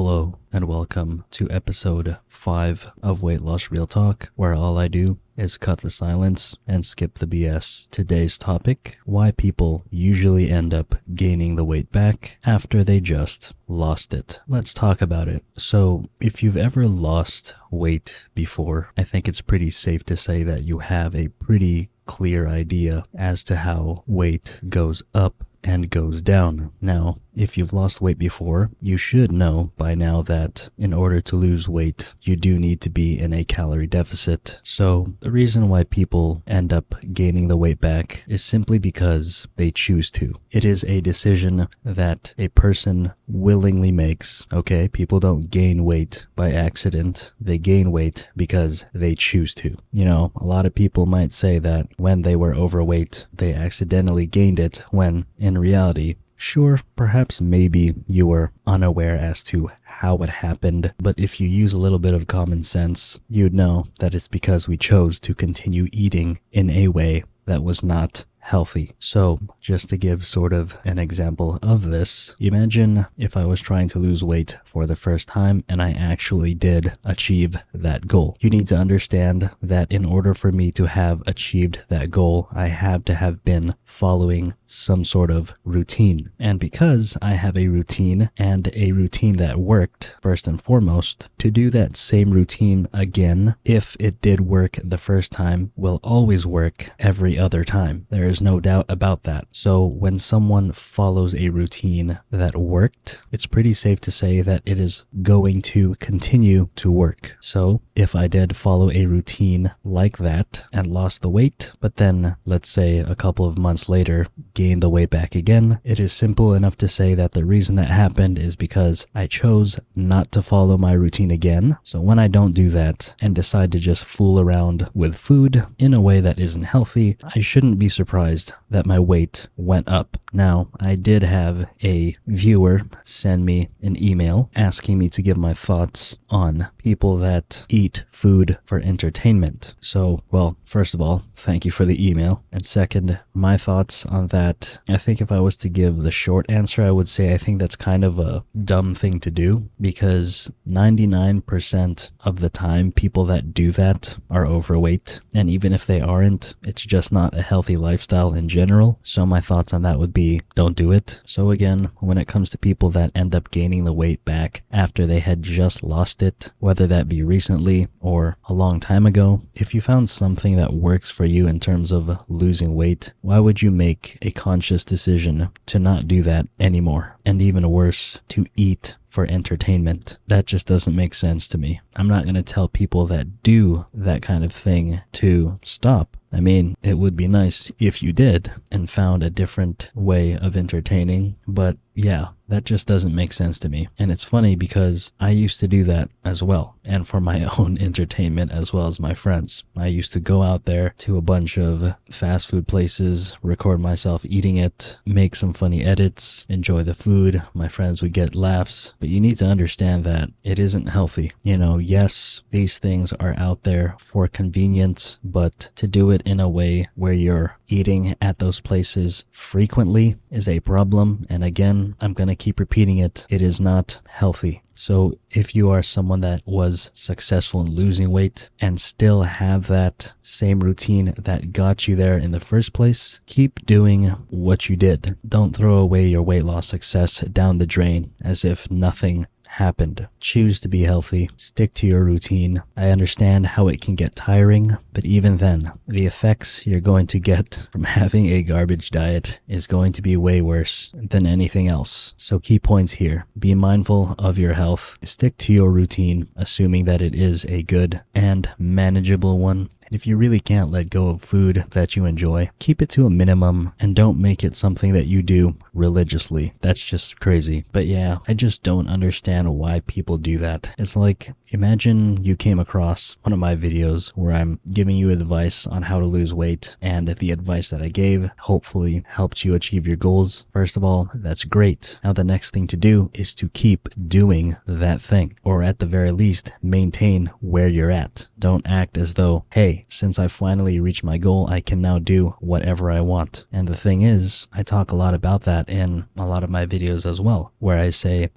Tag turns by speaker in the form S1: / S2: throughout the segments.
S1: Hello and welcome to episode 5 of Weight Loss Real Talk, where all I do is cut the silence and skip the BS. Today's topic: why people usually end up gaining the weight back after they just lost it. Let's talk about it. So, if you've ever lost weight before, I think it's pretty safe to say that you have a pretty clear idea as to how weight goes up and goes down. Now, if you've lost weight before, you should know by now that in order to lose weight, you do need to be in a calorie deficit. So the reason why people end up gaining the weight back is simply because they choose to. It is a decision that a person willingly makes. Okay, people don't gain weight by accident. They gain weight because they choose to. You know, a lot of people might say that when they were overweight, they accidentally gained it, when in reality, sure, perhaps maybe you were unaware as to how it happened, but if you use a little bit of common sense, you'd know that it's because we chose to continue eating in a way that was not healthy. So, just to give sort of an example of this, imagine if I was trying to lose weight for the first time and I actually did achieve that goal. You need to understand that in order for me to have achieved that goal, I have to have been following some sort of routine. And because I have a routine, and a routine that worked, first and foremost, to do that same routine again, if it did work the first time, will always work every other time. There is no doubt about that. So when someone follows a routine that worked, it's pretty safe to say that it is going to continue to work. So if I did follow a routine like that and lost the weight, but then let's say a couple of months later gained the weight back again, it is simple enough to say that the reason that happened is because I chose not to follow my routine again. So when I don't do that and decide to just fool around with food in a way that isn't healthy, I shouldn't be surprised that my weight went up. Now, I did have a viewer send me an email asking me to give my thoughts on people that eat food for entertainment. So, well, first of all, thank you for the email. And second, my thoughts on that, I think if I was to give the short answer, I would say I think that's kind of a dumb thing to do, because 99% of the time, people that do that are overweight. And even if they aren't, it's just not a healthy lifestyle in general. So my thoughts on that would be, don't do it. So again, when it comes to people that end up gaining the weight back after they had just lost it, whether that be recently or a long time ago, if you found something that works for you in terms of losing weight, why would you make a conscious decision to not do that anymore? And even worse, to eat for entertainment. That just doesn't make sense to me. I'm not going to tell people that do that kind of thing to stop. I mean, it would be nice if you did and found a different way of entertaining, but yeah, that just doesn't make sense to me. And it's funny because I used to do that as well, and for my own entertainment as well as my friends. I used to go out there to a bunch of fast food places, record myself eating it, make some funny edits, enjoy the food. My friends would get laughs, but you need to understand that it isn't healthy. You know, yes, these things are out there for convenience, but to do it in a way where you're eating at those places frequently is a problem. And again, I'm going to keep repeating it. It is not healthy. So if you are someone that was successful in losing weight and still have that same routine that got you there in the first place, keep doing what you did. Don't throw away your weight loss success down the drain as if nothing happened. Choose to be healthy. Stick to your routine. I understand how it can get tiring, but even then, the effects you're going to get from having a garbage diet is going to be way worse than anything else. So key points here: be mindful of your health. Stick to your routine, assuming that it is a good and manageable one. If you really can't let go of food that you enjoy, keep it to a minimum and don't make it something that you do religiously. That's just crazy. But yeah, I just don't understand why people do that. It's like, imagine you came across one of my videos where I'm giving you advice on how to lose weight, and the advice that I gave hopefully helped you achieve your goals. First of all, that's great. Now the next thing to do is to keep doing that thing, or at the very least, maintain where you're at. Don't act as though, hey, hey, since I finally reached my goal, I can now do whatever I want. And the thing is, I talk a lot about that in a lot of my videos as well, where I say,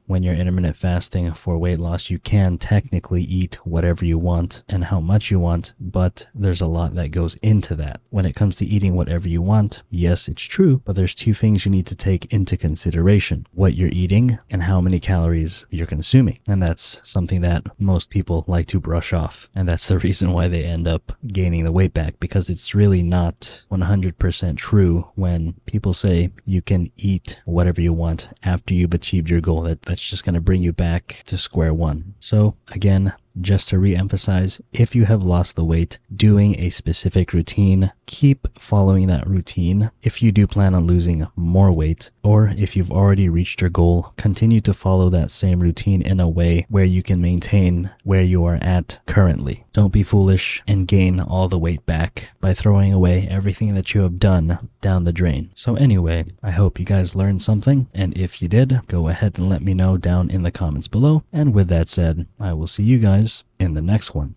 S1: when you're intermittent fasting for weight loss, you can technically eat whatever you want and how much you want, but there's a lot that goes into that. When it comes to eating whatever you want, yes, it's true, but there's two things you need to take into consideration: what you're eating and how many calories you're consuming. And that's something that most people like to brush off. And that's the reason why they end up gaining the weight back, because it's really not 100% true when people say you can eat whatever you want after you've achieved your goal. That's just going to bring you back to square one. So again, just to re-emphasize, if you have lost the weight, doing a specific routine, keep following that routine. If you do plan on losing more weight, or if you've already reached your goal, continue to follow that same routine in a way where you can maintain where you are at currently. Don't be foolish and gain all the weight back by throwing away everything that you have done down the drain. So anyway, I hope you guys learned something, and if you did, go ahead and let me know down in the comments below. And with that said, I will see you guys in the next one.